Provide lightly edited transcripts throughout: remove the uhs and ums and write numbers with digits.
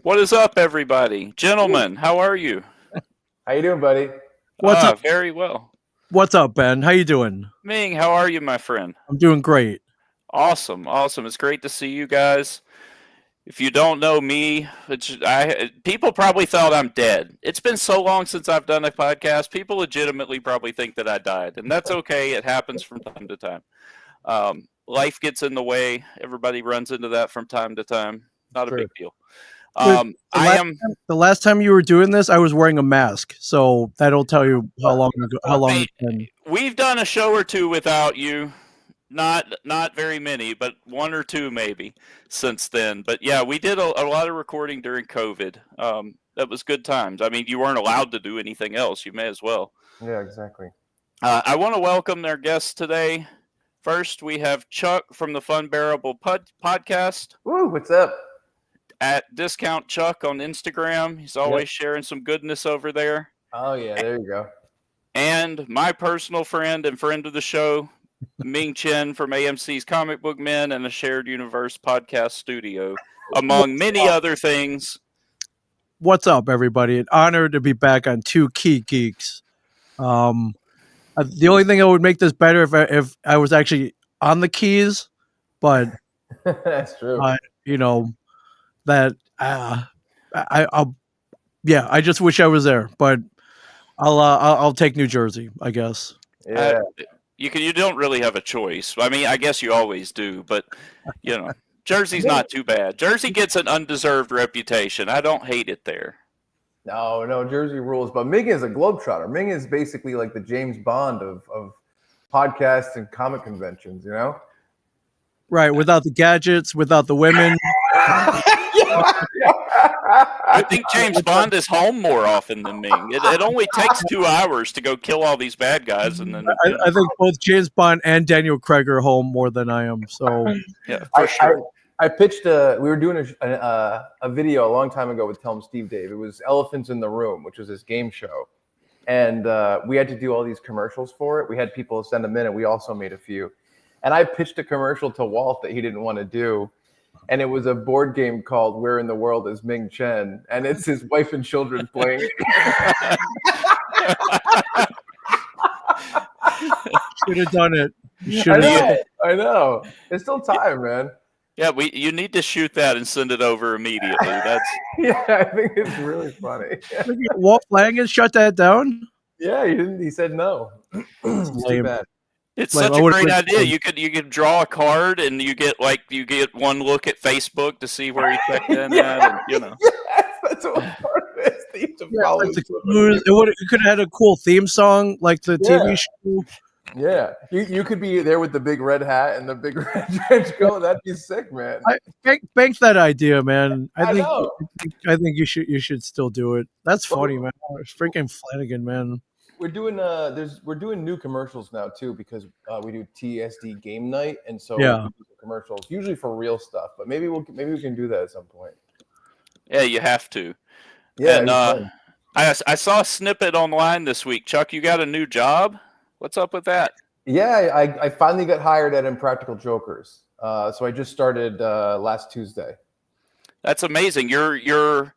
What is up, everybody? Gentlemen, how are you? How you doing, buddy? What's up? Very well. What's up, Ben? How you doing? Ming, how are you, my friend? I'm doing great. Awesome. It's great to see you guys. If you don't know me, people probably thought I'm dead. It's been so long since I've done a podcast. People legitimately probably think that I died, and that's okay. It happens from time to time. Life gets in the way. Everybody runs into that from time to time. Not a big deal. The last time you were doing this, I was wearing a mask, so that'll tell you how long it's been. We've done a show or two without you. Not very many, but one or two maybe since then. But yeah, we did a lot of recording during COVID. That was good times. I mean, you weren't allowed to do anything else. You may as well. Yeah, exactly. I want to welcome their guests today. First, we have Chuck from the Funbearable podcast. Woo, what's up? At Discount Chuck on Instagram. He's always sharing some goodness over there. Oh, yeah, there you go. And my personal friend and friend of the show, Ming Chen from AMC's Comic Book Men and a Shared Universe podcast studio, among many other things. What's up, everybody? An honor to be back on Two Key Geeks. The only thing that would make this better if I was actually on the keys, but that's true. That I just wish I was there, but I'll take New Jersey, I guess. Yeah. You don't really have a choice. I mean, I guess you always do, but Jersey's not too bad. Jersey gets an undeserved reputation. I don't hate it there. No, Jersey rules. But Ming is a globetrotter. Ming is basically like the James Bond of podcasts and comic conventions, you know? Right, without the gadgets, without the women. I think James Bond is home more often than Ming. It only takes 2 hours to go kill all these bad guys, and then I think both James Bond and Daniel Craig are home more than I am. So yeah, for sure. I pitched we were doing a video a long time ago with Tell 'em Steve Dave. It was Elephants in the Room, which was this game show, and we had to do all these commercials for it. We had people send them in, and we also made a few. And I pitched a commercial to Walt that he didn't want to do. And it was a board game called Where in the World is Ming Chen? And it's his wife and children playing it. Should have done it. I know. There's still time, man. Yeah, you need to shoot that and send it over immediately. Yeah, I think it's really funny. Walt Flanagan shut that down? Yeah, he didn't. He said no. It's too bad. It's such a great idea. You could draw a card and you get one look at Facebook to see where he checked in at, and Yes, that's what part of it is. It could have had a cool theme song like the TV show. Yeah, you could be there with the big red hat and the big red trench coat. That'd be sick, man. Bank that idea, man. I think you should still do it. That's funny, man. It's freaking Flanagan, man. We're doing we're doing new commercials now too, because we do TSD game night, and so we do commercials usually for real stuff. But maybe we can do that at some point. Yeah, you have to. Yeah, and I saw a snippet online this week. Chuck, you got a new job? What's up with that? Yeah, I finally got hired at Impractical Jokers. So I just started last Tuesday. That's amazing. Your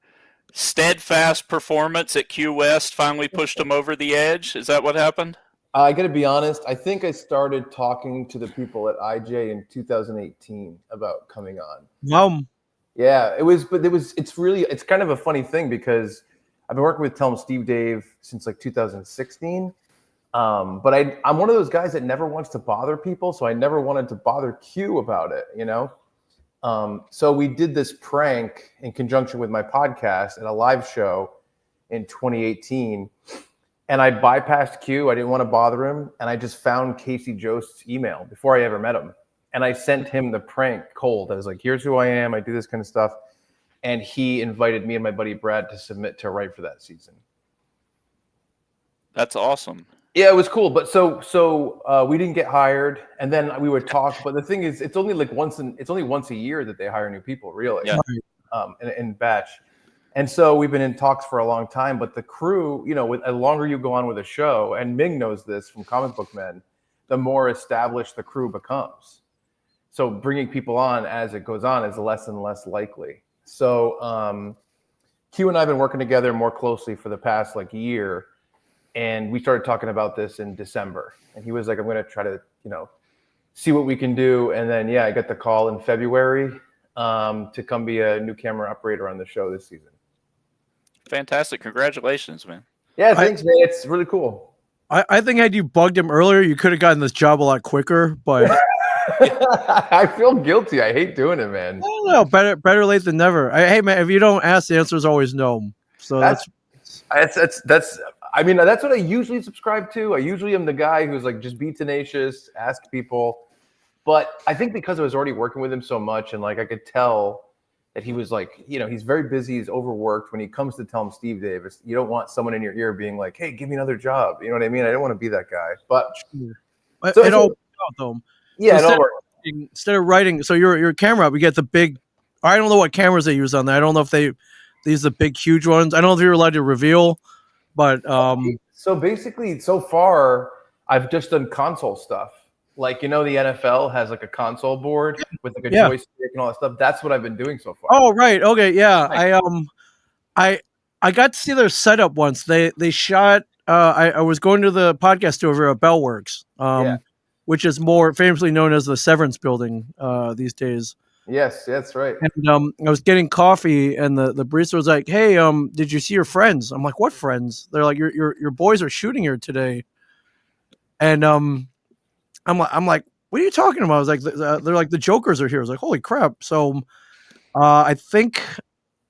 steadfast performance at Q West finally pushed him over the edge. Is that what happened? I got to be honest. I think I started talking to the people at IJ in 2018 about coming on. Yeah, it's kind of a funny thing because I've been working with Tell 'em Steve Dave since like 2016. But I'm one of those guys that never wants to bother people, so I never wanted to bother Q about it, you know? So we did this prank in conjunction with my podcast at a live show in 2018. And I bypassed Q. I didn't want to bother him. And I just found Casey Jost's email before I ever met him. And I sent him the prank cold. I was like, here's who I am. I do this kind of stuff. And he invited me and my buddy Brad to submit to write for that season. That's awesome. Yeah, it was cool. But so we didn't get hired, and then we would talk. But the thing is, it's only once a year that they hire new people, really. Yeah. In batch. And so we've been in talks for a long time. But the crew, the longer you go on with a show, and Ming knows this from Comic Book Men, the more established the crew becomes. So bringing people on as it goes on is less and less likely. So Q and I have been working together more closely for the past like year, and we started talking about this in December. And he was like, "I'm going to try to, see what we can do." And then, I got the call in February to come be a new camera operator on the show this season. Fantastic! Congratulations, man. Yeah, thanks, man. It's really cool. I think had you bugged him earlier, you could have gotten this job a lot quicker. But I feel guilty. I hate doing it, man. No, better late than never. Hey, man, if you don't ask, the answer is always no. So that's. I mean, that's what I usually subscribe to. I usually am the guy who's like, just be tenacious, ask people. But I think because I was already working with him so much, and like I could tell that he was like, he's very busy, he's overworked. When he comes to tell him Steve Davis, you don't want someone in your ear being like, "Hey, give me another job." You know what I mean? I don't want to be that guy. But it all though. Yeah, instead of writing, so your camera, we get the big. I don't know what cameras they use on that. I don't know if these are the big, huge ones. I don't know if you're allowed to reveal. But so basically, so far, I've just done console stuff. Like, the NFL has like a console board with like a joystick and all that stuff. That's what I've been doing so far. Oh, right. Okay. Yeah. I got to see their setup once. They shot. I was going to the podcast over at Bellworks, which is more famously known as the Severance Building these days. Yes, that's right. And I was getting coffee, and the barista was like, "Hey, did you see your friends?" I'm like, "What friends?" They're like, "Your boys are shooting here today." And I'm like, "What are you talking about?" I was like, "They're like the Jokers are here." I was like, "Holy crap!" So, I think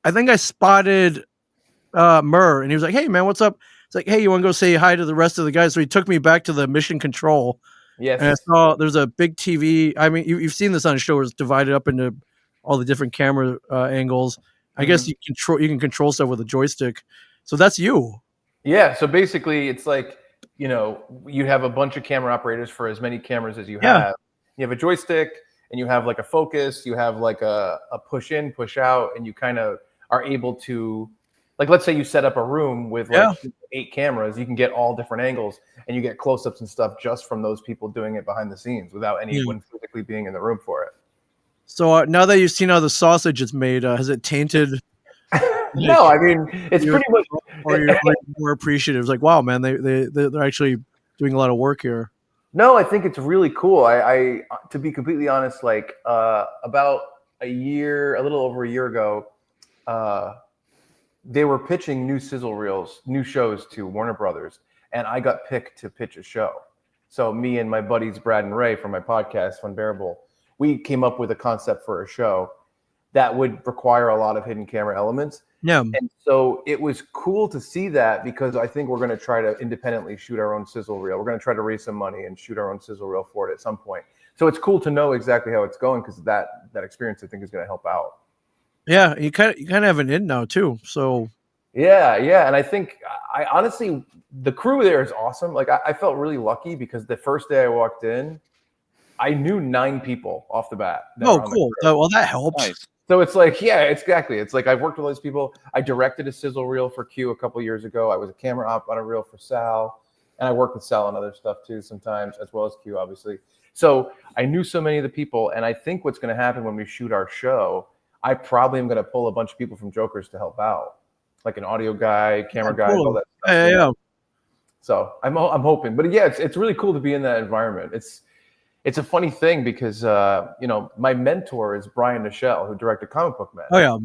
I spotted Murr, and he was like, "Hey, man, what's up?" It's like, "Hey, you want to go say hi to the rest of the guys?" So he took me back to the mission control. Yes. And I saw there's a big TV. I mean, you've seen this on a show where it's divided up into all the different camera angles. I guess you can control stuff with a joystick. So that's you. Yeah. So basically, it's like, you have a bunch of camera operators for as many cameras as you have. You have a joystick, and you have like a focus. You have like a push in, push out, and you kind of are able to, like, let's say you set up a room with like 8 cameras, you can get all different angles, and you get close-ups and stuff just from those people doing it behind the scenes without anyone physically being in the room for it. So now that you've seen how the sausage is made, has it tainted? No, I mean, it's pretty much. Or you're more appreciative. It's like, wow, man, they're actually doing a lot of work here. No, I think it's really cool. I to be completely honest, like about a little over a year ago, they were pitching new sizzle reels, new shows to Warner Brothers, and I got picked to pitch a show. So me and my buddies Brad and Ray from my podcast Funbearable, we came up with a concept for a show that would require a lot of hidden camera elements. Yeah. And so it was cool to see that, because I think we're going to try to independently shoot our own sizzle reel. We're going to try to raise some money and shoot our own sizzle reel for it at some point. So it's cool to know exactly how it's going, because that experience I think is going to help out. Yeah, you kind of have an in now too. So yeah, and I think I honestly, the crew there is awesome. Like I felt really lucky, because the first day I walked in, I knew 9 people off the bat. Oh, cool. Well, that helps. Nice. So it's like, yeah, exactly. It's like I've worked with all these people. I directed a sizzle reel for Q a couple years ago. I was a camera op on a reel for Sal, and I worked with Sal on other stuff too sometimes, as well as Q, obviously. So I knew so many of the people, and I think what's going to happen when we shoot our show, I probably am going to pull a bunch of people from Jokers to help out, like an audio guy, camera guy, all that stuff. Yeah. So I'm hoping, but yeah, it's really cool to be in that environment. It's a funny thing, because my mentor is Brian Nichelle, who directed Comic Book Man. Oh yeah,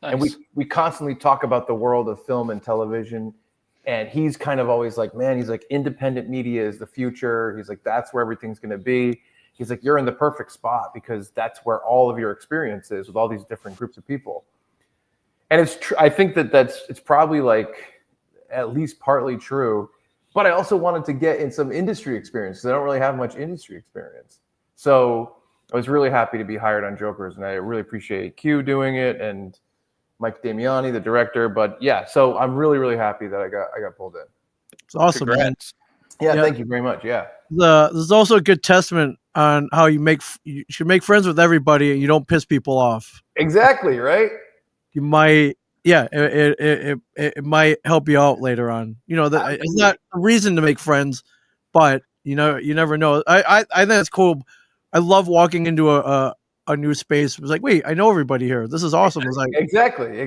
nice. And we constantly talk about the world of film and television, and he's kind of always like, man, he's like, independent media is the future. He's like, that's where everything's going to be. He's like, you're in the perfect spot, because that's where all of your experience is with all these different groups of people. And it's true. I think it's probably like at least partly true. But I also wanted to get in some industry experience, because I don't really have much industry experience. So I was really happy to be hired on Jokers, and I really appreciate Q doing it and Mike Damiani, the director. But yeah, so I'm really, really happy that I got pulled in. It's awesome, man. Yeah, thank you very much. Yeah. There's also a good testament on how you should make friends with everybody, and you don't piss people off. Exactly, right? You might. Yeah, it might help you out later on. It's not a reason to make friends, but you never know. I think it's cool. I love walking into a new space. It was like, wait, I know everybody here. This is awesome. It's like exactly.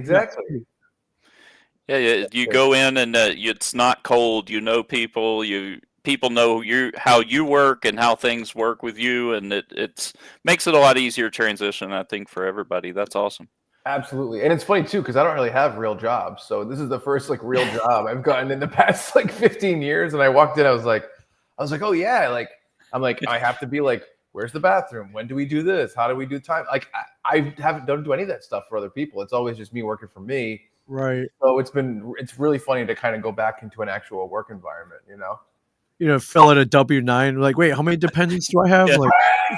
Yeah, you go in and it's not cold. You know people. People know how you work and how things work with you, and it makes it a lot easier transition, I think, for everybody. That's awesome. Absolutely. And it's funny too, because I don't really have real jobs. So this is the first like real job I've gotten in the past like 15 years. And I walked in, I was like, oh yeah, like I'm like, I have to be like, where's the bathroom? When do we do this? How do we do time? Like I don't do any of that stuff for other people. It's always just me working for me. Right. So it's really funny to kind of go back into an actual work environment, fill out a W-9. Like, wait, how many dependents do I have? Yeah, like,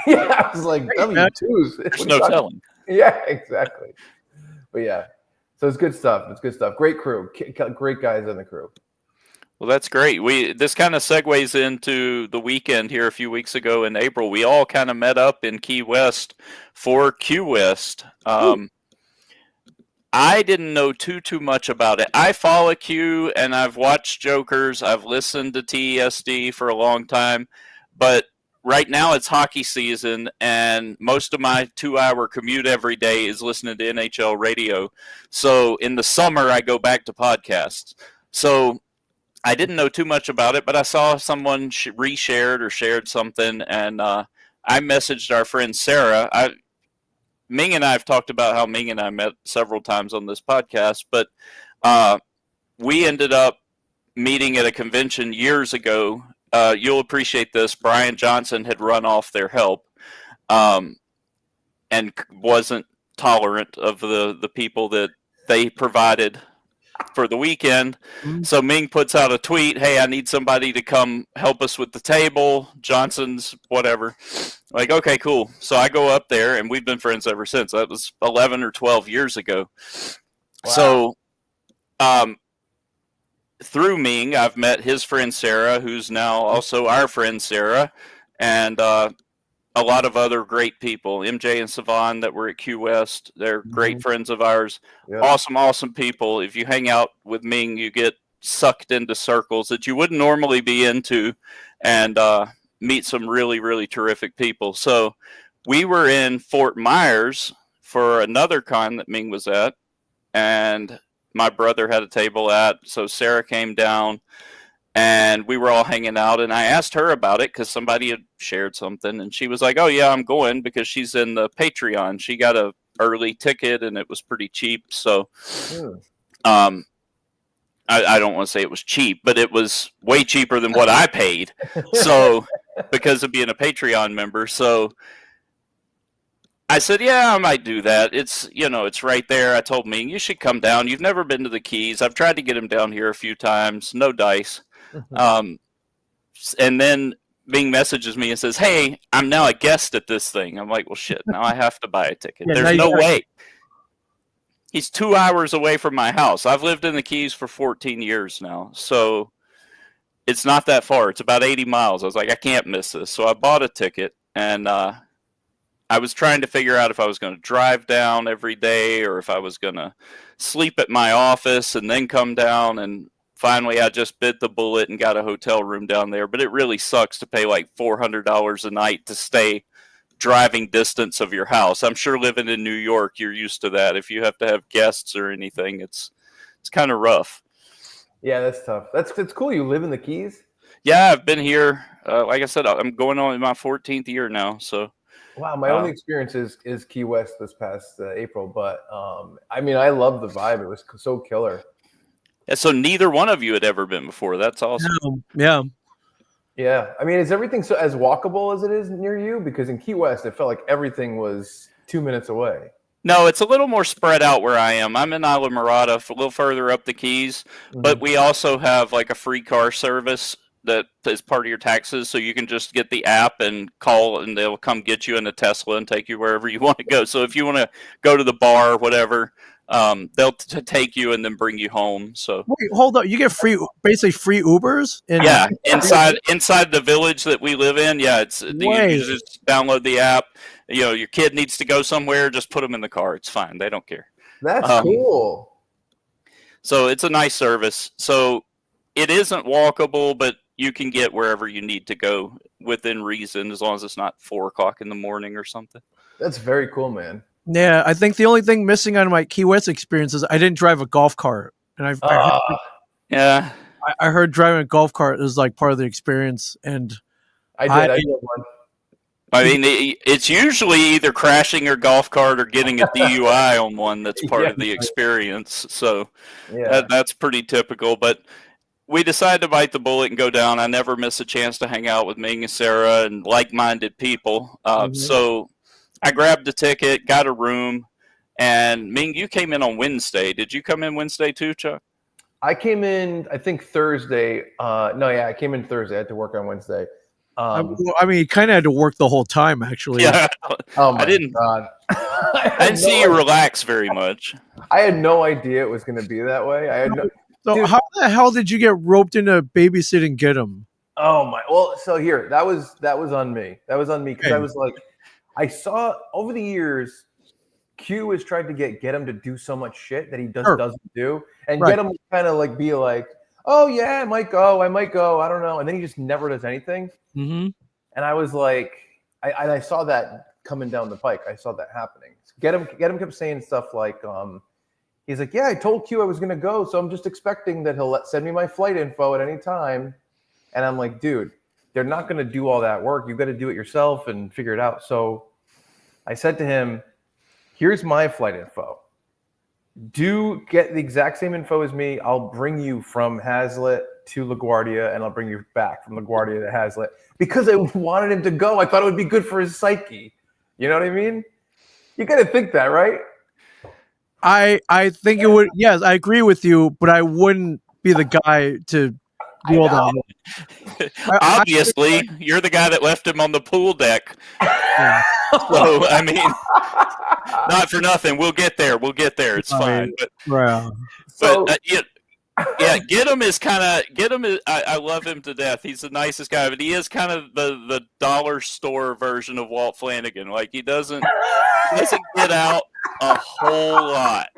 I was like, W-2s. There's no telling. Yeah, exactly. But yeah, so it's good stuff. Great crew. Great guys in the crew. Well, that's great. This kind of segues into the weekend here a few weeks ago in April. We all kind of met up in Key West for Q West. I didn't know too much about it. I follow Q and I've watched Jokers. I've listened to TESD for a long time, but right now it's hockey season, and most of my 2-hour commute every day is listening to NHL radio. So in the summer, I go back to podcasts. So I didn't know too much about it, but I saw someone reshared or shared something, and I messaged our friend Sarah. Ming and I have talked about how Ming and I met several times on this podcast, but we ended up meeting at a convention years ago. You'll appreciate this. Brian Johnson had run off their help and wasn't tolerant of the people that they provided for the weekend. Mm-hmm. So Ming puts out a tweet, hey, I need somebody to come help us with the table. Johnson's whatever. Like, okay, cool. So I go up there, and we've been friends ever since. That was 11 or 12 years ago. Wow. So through Ming, I've met his friend Sarah, who's now also our friend Sarah, and a lot of other great people. MJ and Savon that were at Q West, they're great friends of ours. Yeah. Awesome people. If you hang out with Ming, you get sucked into circles that you wouldn't normally be into, and meet some really, really terrific people. So we were in Fort Myers for another con that Ming was at, and my brother had a table at, so Sarah came down, and we were all hanging out, and I asked her about it because somebody had shared something, and she was like, oh, yeah, I'm going, because she's in the Patreon. She got a early ticket, and it was pretty cheap, so I don't want to say it was cheap, but it was way cheaper than what I paid, so because of being a Patreon member. So I said, yeah, I might do that. It's right there. I told Ming, you should come down. You've never been to the Keys. I've tried to get him down here a few times. No dice. And then Ming messages me and says, hey, I'm now a guest at this thing. I'm like, well, shit, now I have to buy a ticket. Yeah, there's no way. He's 2 hours away from my house. I've lived in the Keys for 14 years now. So it's not that far. It's about 80 miles. I was like, I can't miss this. So I bought a ticket, and I was trying to figure out if I was going to drive down every day or if I was going to sleep at my office and then come down. And finally, I just bit the bullet and got a hotel room down there. But it really sucks to pay like $400 a night to stay driving distance of your house. I'm sure living in New York, you're used to that. If you have to have guests or anything, it's kind of rough. Yeah, that's tough. That's cool. You live in the Keys? Yeah, I've been here. Like I said, I'm going on in my 14th year now. So. Wow, my only experience is Key West this past April, but I mean, I love the vibe. It was so killer. Yeah, so neither one of you had ever been before. That's awesome. Yeah. Yeah. I mean, is everything so as walkable as it is near you? Because in Key West, it felt like everything was 2 minutes away. No, it's a little more spread out where I am. I'm in Isla Mirada, a little further up the Keys, but we also have like a free car service that is part of your taxes, so you can just get the app and call, and they'll come get you in a Tesla and take you wherever you want to go. So if you want to go to the bar or whatever, they'll take you and then bring you home. So wait, hold up, you get basically free Ubers? Yeah, inside the village that we live in. Yeah, you just download the app. Your kid needs to go somewhere, just put them in the car. It's fine. They don't care. That's cool. So it's a nice service. So it isn't walkable, but you can get wherever you need to go within reason, as long as it's not 4 o'clock in the morning or something. That's very cool, man. Yeah, I think the only thing missing on my Key West experience is I didn't drive a golf cart. and yeah. I heard driving a golf cart is like part of the experience, and I did one. I mean, it's usually either crashing your golf cart or getting a DUI on one that's part of the experience. So that's pretty typical. But we decided to bite the bullet and go down. I never miss a chance to hang out with Ming and Sarah and like-minded people. So I grabbed a ticket, got a room, and Ming, you came in on Wednesday. Did you come in Wednesday too, Chuck? I came in, I think Thursday. I came in Thursday. I had to work on Wednesday. I mean, he kind of had to work the whole time, actually. Yeah. Oh my God. I didn't see you relax very much. I had no idea it was going to be that way. So how the hell did you get roped into babysitting Get-'em? Oh my! Well, so here that was on me. That was on me because I was like, I saw over the years, Q has tried to get him to do so much shit that he doesn't do, and Get him kind of like be like, oh yeah, I might go, I don't know, and then he just never does anything. Mm-hmm. And I was like, I saw that coming down the pike. I saw that happening. Get him kept saying stuff like, he's like, yeah, I told Q I was gonna go, so I'm just expecting that he'll send me my flight info at any time. And I'm like, dude, they're not gonna do all that work. You got to do it yourself and figure it out. So I said to him, here's my flight info. Do get the exact same info as me. I'll bring you from Hazlitt to LaGuardia, and I'll bring you back from LaGuardia to Hazlitt because I wanted him to go. I thought it would be good for his psyche. You know what I mean? You got to think that, right? I think it would. Yes, I agree with you, but I wouldn't be the guy to do all that. Obviously, you're the guy that left him on the pool deck. Yeah. So, I mean, not for nothing. We'll get there. It's fine. Get-'em is kind of I love him to death. He's the nicest guy, but he is kind of the dollar store version of Walt Flanagan. Like he doesn't get out a whole lot.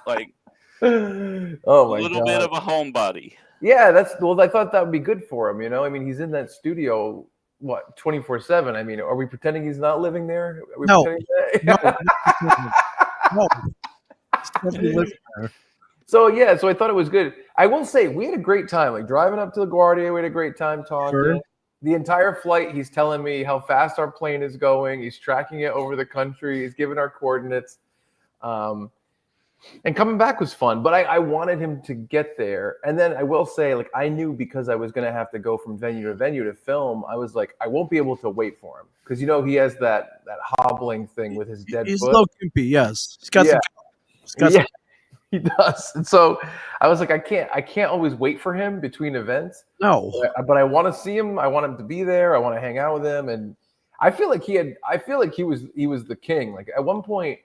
Like a little bit of a homebody. Yeah, I thought that would be good for him. You know, I mean, he's in that studio 24/7. I mean, are we pretending he's not living there? Are we pretending that? No. So I thought it was good. I will say we had a great time. Like driving up to LaGuardia, we had a great time talking. Sure. The entire flight, he's telling me how fast our plane is going. He's tracking it over the country. He's giving our coordinates. And coming back was fun, but I wanted him to get there. And then I will say, like, I knew because I was going to have to go from venue to venue to film, I was like, I won't be able to wait for him. Because, you know, he has that hobbling thing with his dead foot. He's a little gimpy, yes. He does. And so I was like, I can't always wait for him between events. No. But I want to see him. I want him to be there. I want to hang out with him. And I feel like he was the king. Like at one point,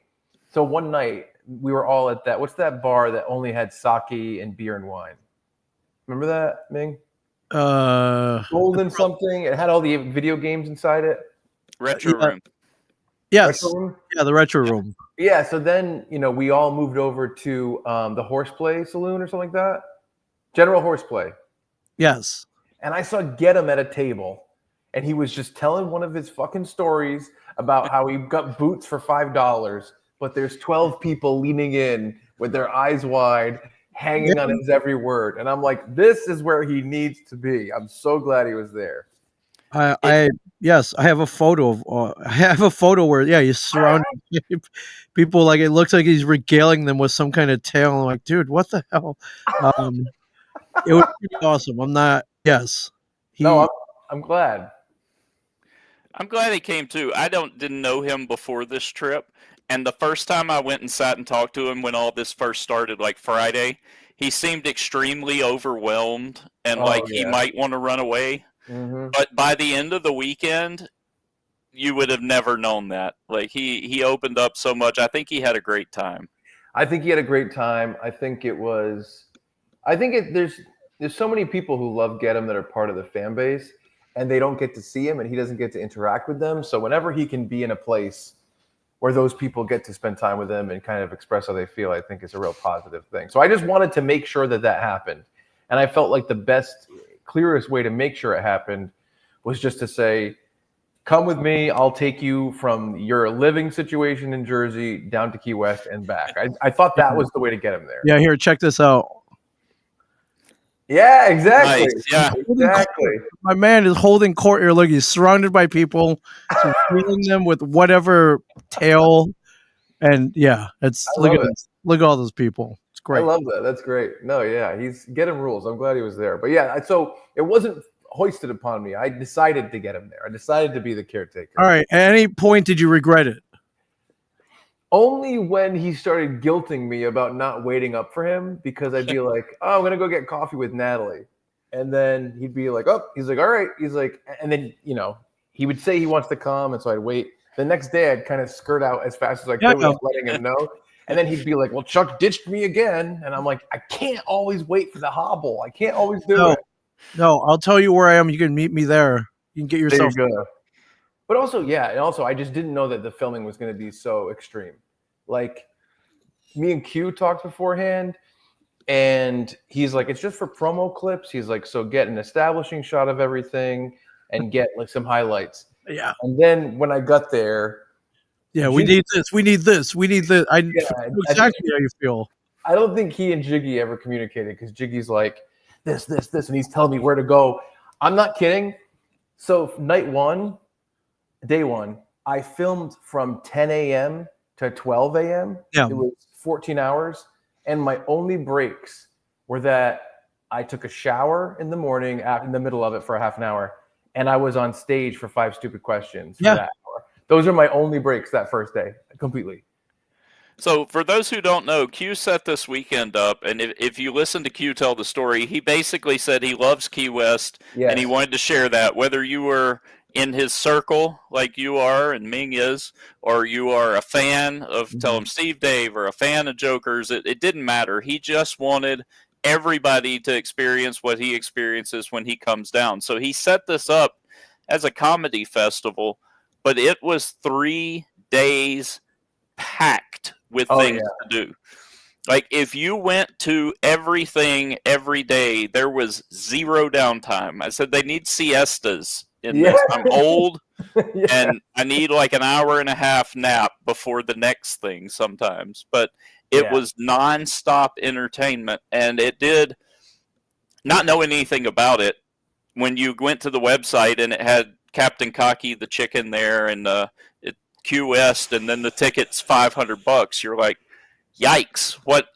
so one night, we were all at that. What's that bar that only had sake and beer and wine? Remember that, Ming? Golden something. It had all the video games inside it. Retro room. Yes. Retro room? Yeah, the retro room. Yeah. So then, you know, we all moved over to the Horseplay Saloon or something like that. General Horseplay. Yes. And I saw Get-'em at a table, and he was just telling one of his fucking stories about how he got boots for $5. But there's 12 people leaning in with their eyes wide, hanging on his every word. And I'm like, this is where he needs to be. I'm so glad he was there. I have a photo where he's surrounded people. Like it looks like he's regaling them with some kind of tale. I'm like, dude, what the hell? It was pretty awesome. I'm glad. I'm glad he came too. I didn't know him before this trip. And the first time I went and sat and talked to him when all this first started, like Friday, he seemed extremely overwhelmed and he might want to run away. Mm-hmm. But by the end of the weekend, you would have never known that. Like he opened up so much. I think he had a great time. I think he had a great time. There's so many people who love Get-'em that are part of the fan base, and they don't get to see him, and he doesn't get to interact with them. So whenever he can be in a place where those people get to spend time with them and kind of express how they feel, I think is a real positive thing. So I just wanted to make sure that happened. And I felt like the best, clearest way to make sure it happened was just to say, come with me. I'll take you from your living situation in Jersey down to Key West and back. I thought that was the way to get him there. Yeah, here, check this out. Yeah, exactly. Nice. Yeah, exactly. My man is holding court here. Look, he's surrounded by people, feeling them with whatever tail, and yeah, look at this. Look at all those people. It's great. I love that. That's great. No, yeah, he's getting rules. I'm glad he was there. But yeah, so it wasn't hoisted upon me. I decided to get him there. I decided to be the caretaker. All right. At any point, did you regret it? Only when he started guilting me about not waiting up for him, because I'd be like, oh, I'm going to go get coffee with Natalie. And then he'd be like, oh, he's like, all right. He's like, and then, he would say he wants to come. And so I'd wait. The next day, I'd kind of skirt out as fast as I could without letting him know. And then he'd be like, well, Chuck ditched me again. And I'm like, I can't always wait for the hobble. I can't always do it. No, I'll tell you where I am. You can meet me there. You can get yourself. There you go. But also, yeah. And also, I just didn't know that the filming was going to be so extreme. Like, me and Q talked beforehand, and he's like, it's just for promo clips. He's like, so get an establishing shot of everything and get like some highlights. Yeah. And then when I got there, yeah, we need this. We need this. We need this. I know exactly how you feel. I don't think he and Jiggy ever communicated, because Jiggy's like, this, and he's telling me where to go. I'm not kidding. So day one, I filmed from 10 a.m. to 12 a.m. Yeah. It was 14 hours. And my only breaks were that I took a shower in the morning, in the middle of it for a half an hour, and I was on stage for 5 stupid questions for that hour. Those are my only breaks that first day, completely. So for those who don't know, Q set this weekend up, and if you listen to Q tell the story, he basically said he loves Key West, and he wanted to share that, whether you were in his circle like you are and Ming is, or you are a fan of Tell 'em Steve Dave or a fan of Jokers, it didn't matter. He just wanted everybody to experience what he experiences when he comes down. So he set this up as a comedy festival, but it was 3 days packed with things to do. Like, if you went to everything every day, there was zero downtime. I said they need siestas in this. I'm old, and I need like an hour and a half nap before the next thing sometimes. But it was nonstop entertainment, and it did, not knowing anything about it, when you went to the website and it had Captain Cocky the chicken there and Q West, and then the ticket's $500, you're like, yikes, what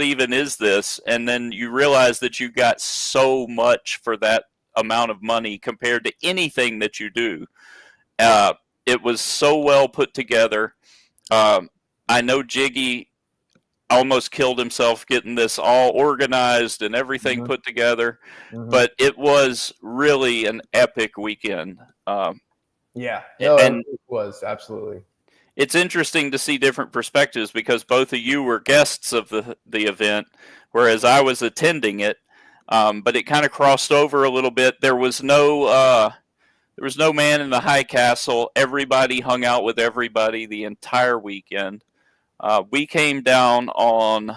even is this? And then you realize that you got so much for that amount of money compared to anything that you do. It was so well put together. I know Jiggy almost killed himself getting this all organized and everything put together, but it was really an epic weekend. And it was, absolutely. It's interesting to see different perspectives, because both of you were guests of the event, whereas I was attending it. But it kind of crossed over a little bit. There was no man in the high castle. Everybody hung out with everybody the entire weekend. We came down on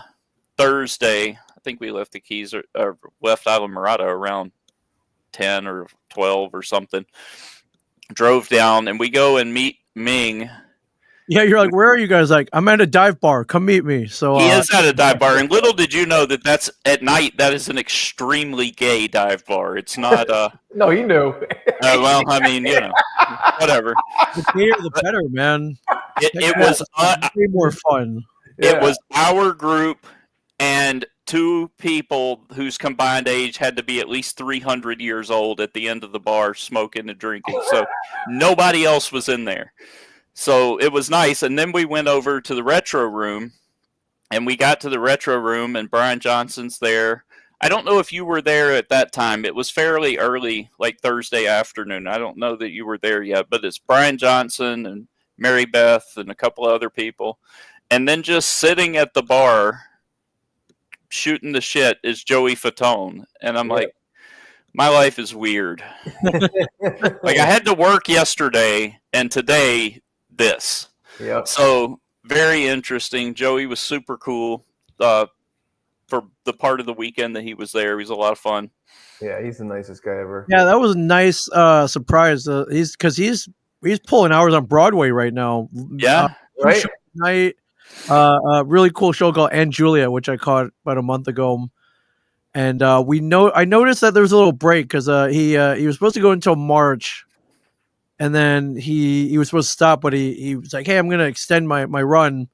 Thursday. I think we left the Keys or left Isla Morada around 10 or 12 or something. Drove down, and we go and meet Ming. Yeah, you're like, where are you guys? Like, I'm at a dive bar. Come meet me. So he is at a dive bar, and little did you know that that's at night. That is an extremely gay dive bar. It's not. No, he knew. Well, I mean, whatever. The gayer the better, man. It was way more fun. It was our group and 2 people whose combined age had to be at least 300 years old at the end of the bar, smoking and drinking. So nobody else was in there. So it was nice. And then we went over to the retro room, and we got to the retro room, and Brian Johnson's there. I don't know if you were there at that time. It was fairly early, like Thursday afternoon. I don't know that you were there yet, but it's Brian Johnson and Mary Beth and a couple of other people. And then just sitting at the bar shooting the shit is Joey Fatone. And I'm like, my life is weird. Like, I had to work yesterday, and today this. So very interesting. Joey was super cool for the part of the weekend that he was there. He was a lot of fun. Yeah, he's the nicest guy ever. Yeah, that was a nice surprise. He's pulling hours on Broadway right now. Yeah, right. Night, really cool show called Aunt Julia, which I caught about a month ago. And I noticed that there was a little break because he was supposed to go until March, and then he was supposed to stop, but he was like, "Hey, I'm gonna extend my run,"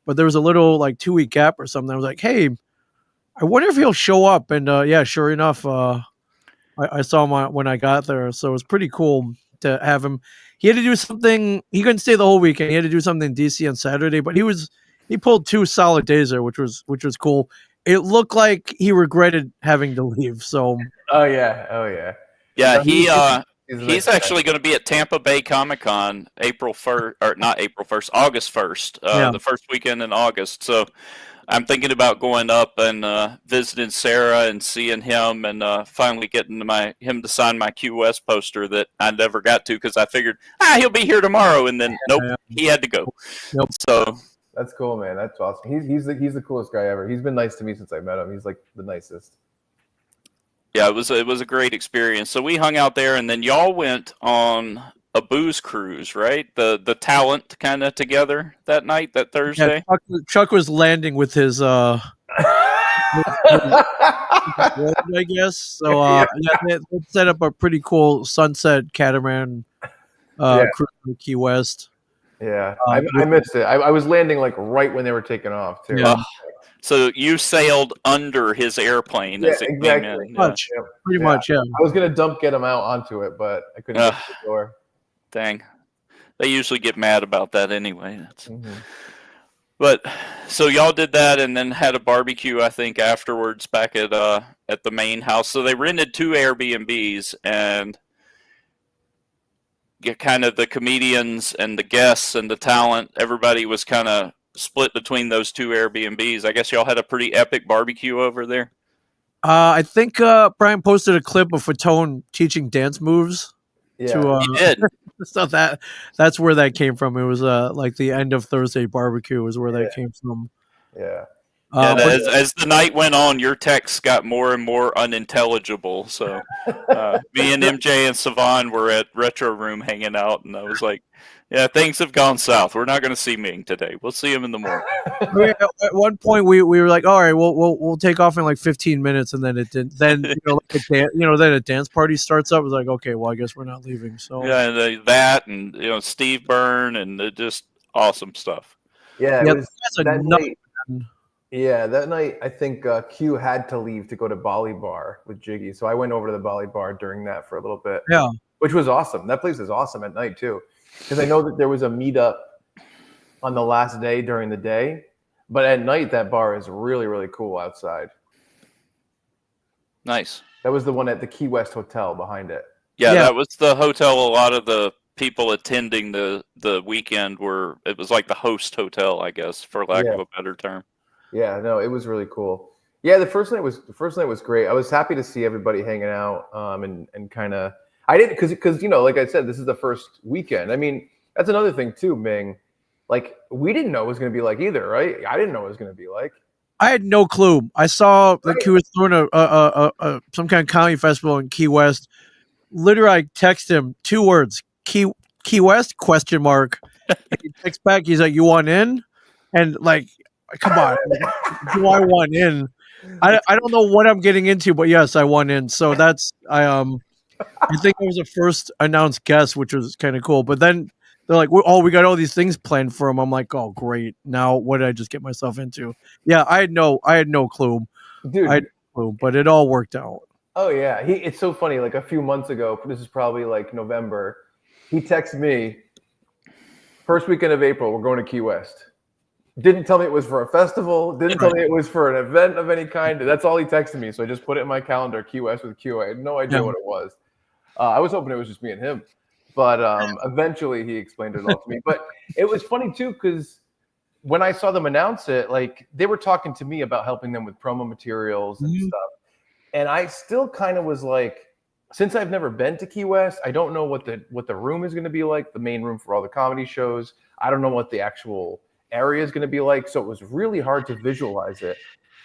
but there was a little like 2-week gap or something. I was like, "Hey, I wonder if he'll show up." And yeah, sure enough, I saw him when I got there, so it was pretty cool to have him. He had to do something. He couldn't stay the whole weekend. He had to do something in DC on Saturday, but he pulled 2 solid days there, which was cool. It looked like he regretted having to leave. So. Oh yeah. Yeah, No, he's actually going to be at Tampa Bay Comic Con August 1st, the first weekend in August. So I'm thinking about going up and visiting Sarah and seeing him and finally getting him to sign my Q West poster that I never got to because I figured he'll be here tomorrow, and then nope, he had to go. Yep. So that's cool, man. That's awesome. He's the coolest guy ever. He's been nice to me since I met him. He's like the nicest. Yeah, it was a great experience. So we hung out there, and then y'all went on a booze cruise, right? The talent kind of together that night, that Thursday. Yeah, Chuck was landing with his I guess. So they set up a pretty cool sunset catamaran cruise to Key West. Yeah, I missed it. I was landing like right when they were taking off too. Yeah. So you sailed under his airplane as it came in. Pretty much, yeah. I was gonna get him out onto it, but I couldn't get to the door. Dang, they usually get mad about that anyway. But so y'all did that, and then had a barbecue, I think, afterwards back at the main house. So they rented 2 Airbnbs, and get kind of the comedians and the guests and the talent. Everybody was kind of split between those 2 Airbnbs. I guess y'all had a pretty epic barbecue over there. I think Brian posted a clip of Fatone teaching dance moves. Yeah, he did. So that's where that came from. It was like the end of Thursday barbecue was where that came from. Yeah. As the night went on, your texts got more and more unintelligible. So me and MJ and Savan were at Retro Room hanging out, and I was like, yeah, things have gone south. We're not going to see Ming today. We'll see him in the morning. At one point, we were like, all right, we'll take off in like 15 minutes, and then it didn't. Then then a dance party starts up. It's like, okay, well, I guess we're not leaving. So yeah, and that, and Steve Byrne, and just awesome stuff. Yeah, it was that night. Yeah, that night I think Q had to leave to go to Bali Bar with Jiggy, so I went over to the Bali Bar during that for a little bit. Yeah, which was awesome. That place is awesome at night too. Because I know that there was a meetup on the last day during the day, but at night that bar is really, really cool outside. Nice. That was the one at the Key West Hotel behind it. Yeah, that was the hotel. A lot of the people attending the weekend it was like the host hotel, I guess, for lack of a better term. Yeah, no, it was really cool. Yeah, the first night was great. I was happy to see everybody hanging out and kind of. I didn't because like I said, this is the first weekend. I mean, that's another thing too, Ming. Like we didn't know it was going to be like either, right? I didn't know what it was going to be like. I had no clue. I saw that he was throwing a some kind of comedy festival in Key West. Literally, I text him 2 words: Key West ? And he texts back. He's like, "You want in?" And like, come on, do I want in? I don't know what I'm getting into, but yes, I want in. So that's I think I was the first announced guest, which was kind of cool. But then they're like, "Oh, we got all these things planned for him." I'm like, "Oh, great! Now what did I just get myself into?" Yeah, I had no clue, dude. I had no clue, but it all worked out. Oh yeah, it's so funny. Like a few months ago, this is probably like November. He texted me, first weekend of April, we're going to Key West. Didn't tell me it was for a festival. Didn't tell me it was for an event of any kind. That's all he texted me. So I just put it in my calendar, Key West with Q. I had no idea what it was. I was hoping it was just me and him. But eventually he explained it all to me. But it was funny too, because when I saw them announce it, like they were talking to me about helping them with promo materials and stuff. And I still kind of was like, since I've never been to Key West, I don't know what the room is going to be like, the main room for all the comedy shows. I don't know what the actual area is going to be like. So it was really hard to visualize it.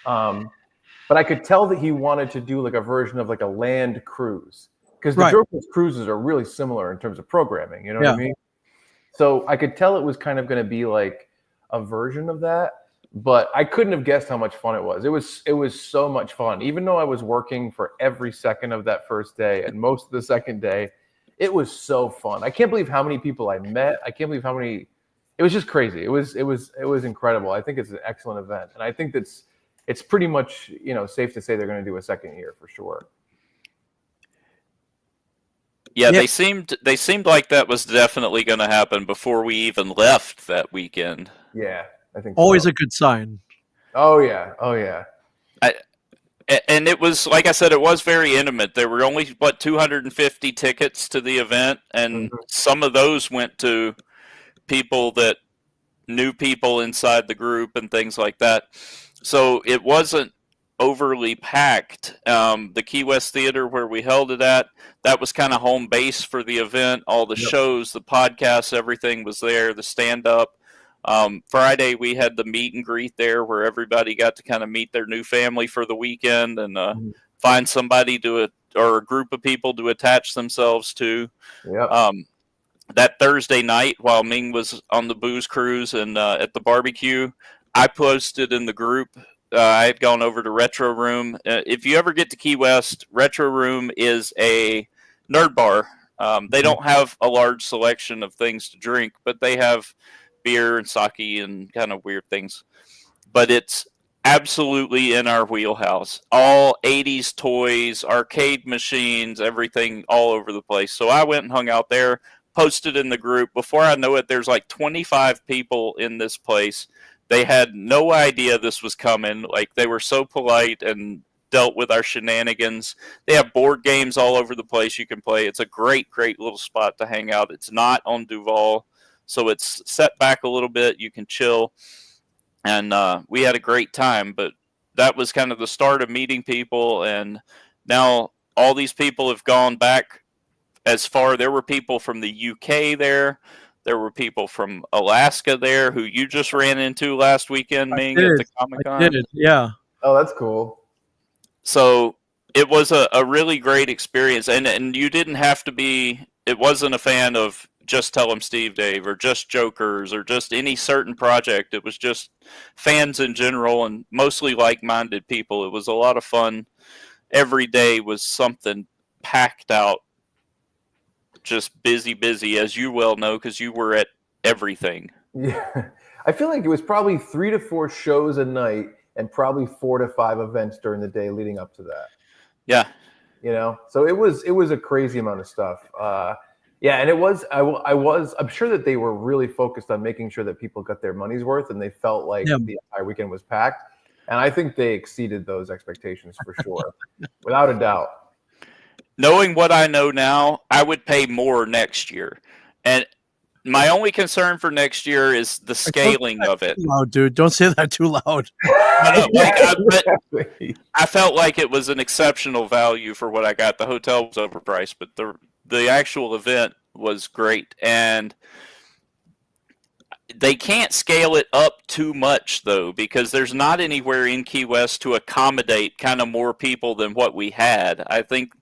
But I could tell that he wanted to do like a version of like a land cruise. Because the Joker's cruises are really similar in terms of programming. You know what I mean? So I could tell it was kind of going to be like a version of that. But I couldn't have guessed how much fun it was. It was so much fun. Even though I was working for every second of that first day and most of the second day, it was so fun. I can't believe how many people I met. I can't believe how many. It was just crazy. It was incredible. I think it's an excellent event, and I think it's pretty much safe to say they're going to do a second year for sure. Yeah, they seemed like that was definitely going to happen before we even left that weekend. Yeah, I think always so. a good sign. Oh yeah. And it was, like I said, it was very intimate. There were only 250 tickets to the event, and some of those went to people that knew people inside the group and things like that. So it wasn't overly packed. The Key West Theater where we held it at, that was kind of home base for the event. All the shows, the podcasts, everything was there, the stand-up. Friday we had the meet and greet there where everybody got to kind of meet their new family for the weekend and find somebody or a group of people to attach themselves to. That Thursday night while Ming was on the booze cruise and at the barbecue, I posted in the group. I had gone over to Retro Room. If you ever get to Key West, Retro Room is a nerd bar. They don't have a large selection of things to drink, but they have beer and sake and kind of weird things. But it's absolutely in our wheelhouse. All 80s toys, arcade machines, everything all over the place. So I went and hung out there, posted in the group. Before I know it, there's like 25 people in this place. They had no idea this was coming. Like, they were so polite and dealt with our shenanigans. They have board games all over the place you can play. It's a great, great little spot to hang out. It's not on Duval, so it's set back a little bit. You can chill. And we had a great time, but that was kind of the start of meeting people. And now all these people have gone back as far. There were people from the UK there. There were people from Alaska there who you just ran into last weekend, Ming, at the Comic-Con. I did, yeah. Oh, that's cool. So it was a really great experience. And you didn't have to be, it wasn't a fan of Just Tell 'Em Steve Dave or just Jokers or just any certain project. It was just fans in general and mostly like-minded people. It was a lot of fun. Every day was something packed out. Just busy, as you well know, because you were at everything. Yeah, I feel like it was probably 3 to 4 shows a night and probably 4 to 5 events during the day leading up to that. Yeah, so it was a crazy amount of stuff. And it was. I'm sure that they were really focused on making sure that people got their money's worth, and they felt like the entire weekend was packed. And I think they exceeded those expectations for sure, without a doubt. Knowing what I know now, I would pay more next year. And my only concern for next year is the scaling of it. No, dude, don't say that too loud. I felt like it was an exceptional value for what I got. The hotel was overpriced, but the actual event was great. And they can't scale it up too much, though, because there's not anywhere in Key West to accommodate kind of more people than what we had. I think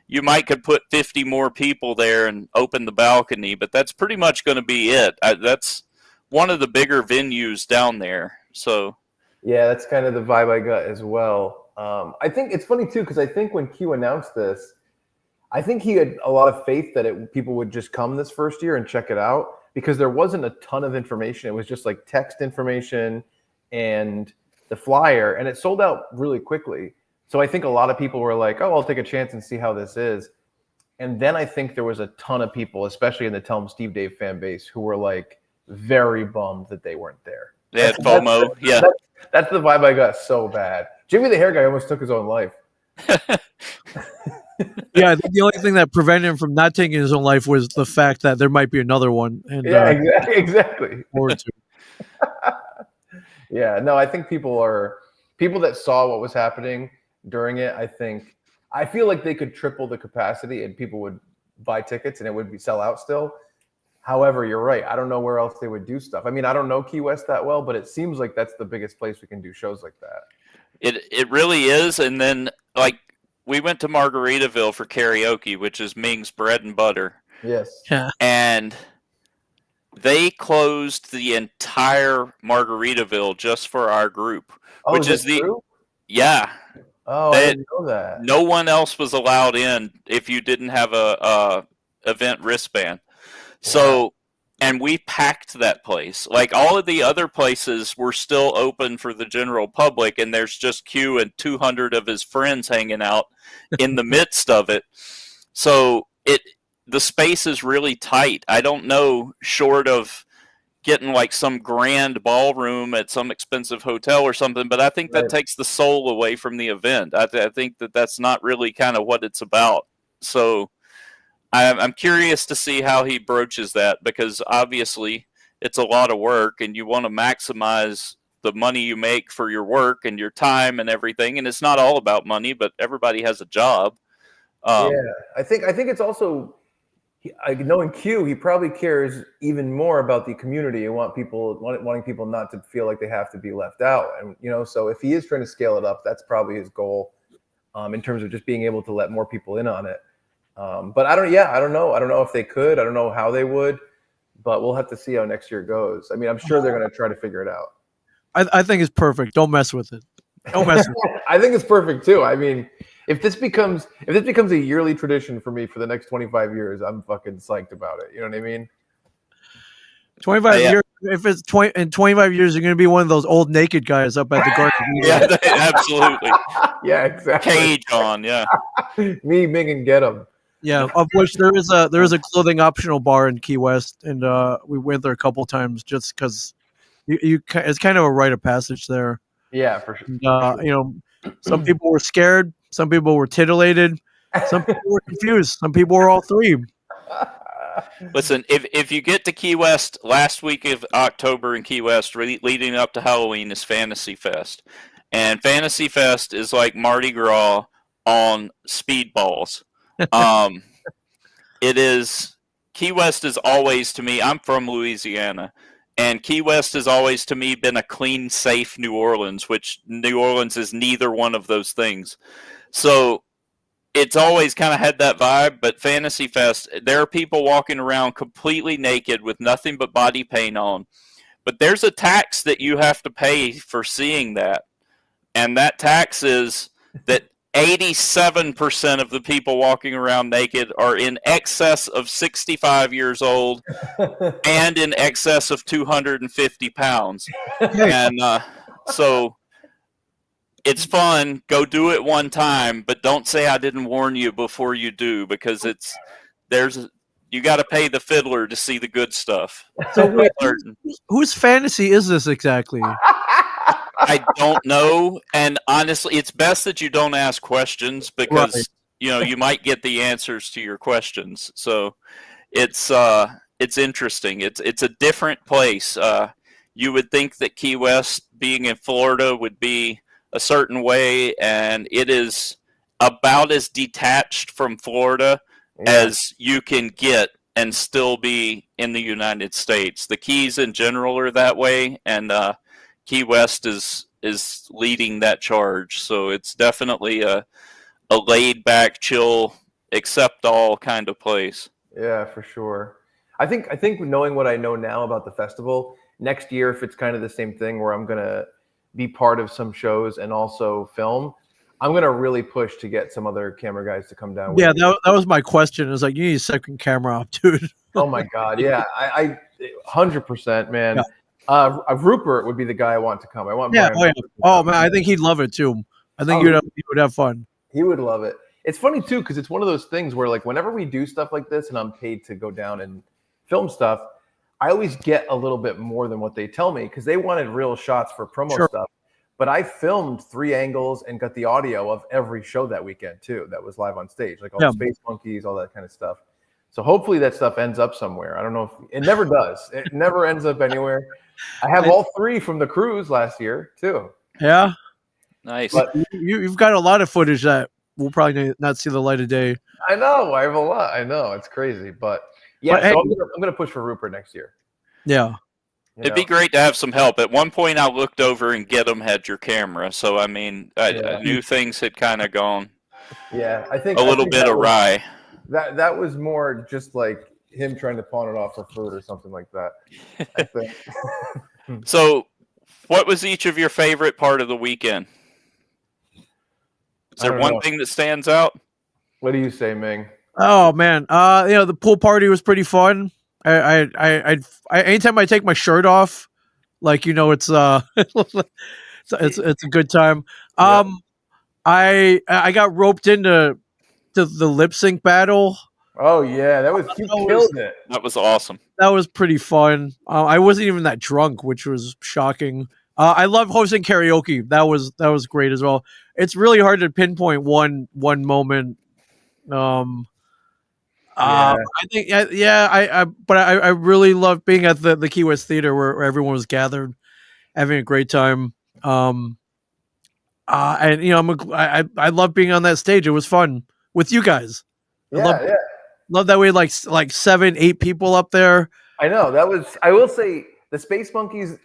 you might could put 50 more people there and open the balcony, but that's pretty much going to be it. That's one of the bigger venues down there. So, yeah, that's kind of the vibe I got as well. I think it's funny too, because I think when Q announced this, I think he had a lot of faith that people would just come this first year and check it out, because there wasn't a ton of information. It was just like text information and the flyer, and it sold out really quickly. So I think a lot of people were like, oh, I'll take a chance and see how this is. And then I think there was a ton of people, especially in the Tell 'Em Steve Dave fan base, who were like very bummed that they weren't there. They had FOMO. That's the vibe I got so bad. Jimmy the hair guy almost took his own life. Yeah, the only thing that prevented him from not taking his own life was the fact that there might be another one. And, exactly. Forward to. Yeah, no, I think people that saw what was happening during it, I feel like they could triple the capacity and people would buy tickets and it would sell out still. However, you're right. I don't know where else they would do stuff. I mean, I don't know Key West that well, but it seems like that's the biggest place we can do shows like that. It really is. And then, like, we went to Margaritaville for karaoke, which is Ming's bread and butter. Yes. Yeah. And they closed the entire Margaritaville just for our group, which is true? Yeah. Oh, I didn't know that. No one else was allowed in if you didn't have a event wristband. So, and we packed that place. Like all of the other places were still open for the general public, and there's just Q and 200 of his friends hanging out in the midst of it. So the space is really tight. I don't know, short of getting like some grand ballroom at some expensive hotel or something, but I think that takes the soul away from the event. I think that's not really kind of what it's about. So I'm curious to see how he broaches that, because obviously it's a lot of work and you want to maximize the money you make for your work and your time and everything. And it's not all about money, but everybody has a job. I think it's also, knowing Q, he probably cares even more about the community and wanting people not to feel like they have to be left out. And so if he is trying to scale it up, that's probably his goal, in terms of just being able to let more people in on it. But I don't know if they could. I don't know how they would, but we'll have to see how next year goes. I mean, I'm sure they're going to try to figure it out. I think it's perfect. Don't mess with it. Don't mess with it. I think it's perfect too. I mean, if this becomes a yearly tradition for me for the next 25 years, I'm fucking psyched about it. You know what I mean? 25 years. If it's 25 years, you're going to be one of those old naked guys up at the garden. Yeah, absolutely. Yeah, exactly. Cage on, yeah. Me, Ming, and get him. Yeah, of which there is a clothing optional bar in Key West, and we went there a couple times just because it's kind of a rite of passage there. Yeah, for sure. And, some people were scared, some people were titillated, some people were confused, some people were all three. Listen, if you get to Key West, last week of October in Key West, leading up to Halloween, is Fantasy Fest, and Fantasy Fest is like Mardi Gras on speedballs. It is. Key West is always, to me, I'm from Louisiana, and Key West has always to me been a clean, safe New Orleans, which New Orleans is neither one of those things. So it's always kind of had that vibe. But Fantasy Fest, there are people walking around completely naked with nothing but body paint on, but there's a tax that you have to pay for seeing that, and that tax is that 87% of the people walking around naked are in excess of 65 years old and in excess of 250 pounds. And so it's fun. Go do it one time, but don't say I didn't warn you before you do, because you got to pay the fiddler to see the good stuff. So wait, whose fantasy is this exactly? I don't know, and honestly, it's best that you don't ask questions, because you might get the answers to your questions. So it's interesting. It's a different place. You would think that Key West, being in Florida, would be a certain way, and it is about as detached from Florida as you can get and still be in the United States. The Keys in general are that way, and Key West is leading that charge. So it's definitely a laid back, chill, accept all kind of place. Yeah, for sure. I think knowing what I know now about the festival, next year, if it's kind of the same thing where I'm gonna be part of some shows and also film, I'm gonna really push to get some other camera guys to come down. Yeah, that was my question. It's like, you need a second camera op, dude. Oh my god, yeah, I 100%, man. Yeah. Rupert would be the guy I want to come. I want. Oh man, I think he'd love it too. I think he would have fun. He would love it. It's funny too, because it's one of those things where, like, whenever we do stuff like this and I'm paid to go down and film stuff, I always get a little bit more than what they tell me, because they wanted real shots for promo stuff. But I filmed 3 angles and got the audio of every show that weekend too. That was live on stage, like all the Space Monkeys, all that kind of stuff. So hopefully that stuff ends up somewhere. I don't know if it never does. It never ends up anywhere. I have all 3 from the cruise last year too. Yeah, nice. But you've got a lot of footage that we'll probably not see the light of day. I know. I have a lot. I know, it's crazy, but yeah. So I'm gonna push for Rupert next year. Yeah. It'd be great to have some help. At one point, I looked over and Get 'em had your camera, so I mean, I knew things had kind of gone. Yeah, I think a little bit awry. That was more just like him trying to pawn it off for food or something like that. I think. So, what was each of your favorite part of the weekend? Is there one thing that stands out? What do you say, Ming? Oh man, the pool party was pretty fun. I anytime I take my shirt off, like it's it's a good time. Yeah. I got roped into the lip sync battle. Oh yeah, you killed it. That was awesome. That was pretty fun. I wasn't even that drunk, which was shocking. I love hosting karaoke. That was great as well. It's really hard to pinpoint one moment. I think but I really love being at the Key West Theater where everyone was gathered, having a great time. And I love being on that stage. It was fun with you guys. Love that we had like 7-8 people up there. I know I will say the Space Monkeys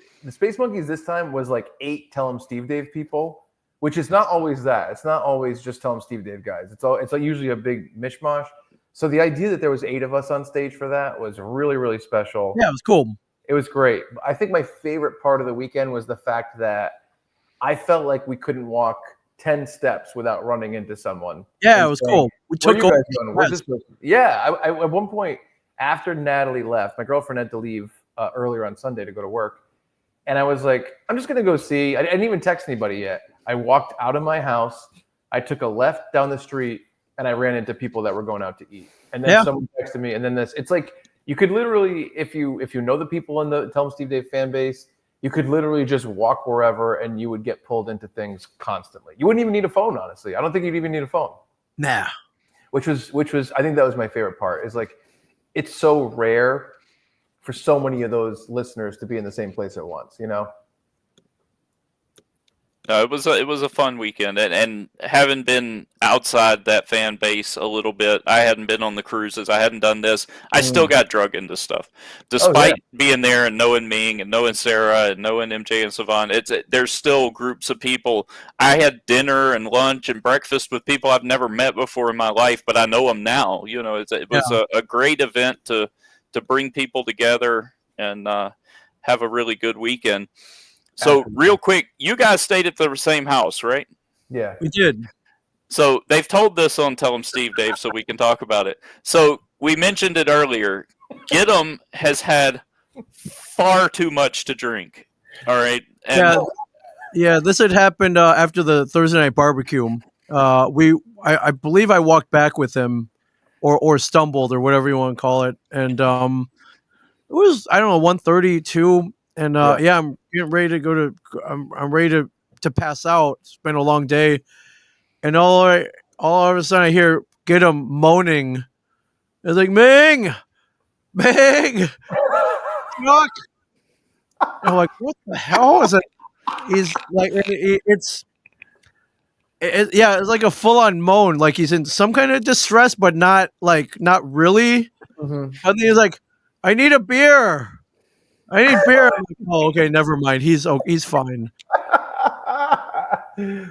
this time was like 8 Tell 'em Steve Dave people, which is not always that. It's not always just Tell 'em Steve Dave guys. It's usually a big mishmash. So the idea that there was 8 of us on stage for that was really, really special. Yeah, it was cool. It was great. I think my favorite part of the weekend was the fact that I felt like we couldn't walk 10 steps without running into someone. Yeah, it was cool. We took over. At one point, after Natalie left, my girlfriend had to leave earlier on Sunday to go to work. And I was like, I'm just going to go see. I didn't even text anybody yet. I walked out of my house. I took a left down the street, and I ran into people that were going out to eat. And then someone texted me. And then it's like, you could literally, if you know the people in the Tell 'em Steve Dave fan base, you could literally just walk wherever and you would get pulled into things constantly. You wouldn't even need a phone, honestly. I don't think you'd even need a phone. Nah. Which was I think that was my favorite part, is like, it's so rare for so many of those listeners to be in the same place at once, No, it was a fun weekend, and having been outside that fan base a little bit, I hadn't been on the cruises, I hadn't done this. I still got drug into stuff, despite being there and knowing Ming and knowing Sarah and knowing MJ and Savon. There's still groups of people. I had dinner and lunch and breakfast with people I've never met before in my life, but I know them now. It was a great event to bring people together and have a really good weekend. So real quick, you guys stayed at the same house, right? Yeah, we did. So they've told this on Tell 'em Steve Dave, so we can talk about it. So we mentioned it earlier. Get 'em has had far too much to drink. All right. And this had happened after the Thursday night barbecue. I believe I walked back with him, or stumbled, or whatever you want to call it, and it was 1:32. And I'm getting ready to I'm ready to pass out. It's been a long day, and all of a sudden I hear Get 'em moaning. It's like, Ming, Chuck. I'm like, what the hell is it? He's like, it's like a full on moan, like he's in some kind of distress, but not really. Mm-hmm. And then he's like, I need a beer. I'm like, oh, okay, never mind. He's fine.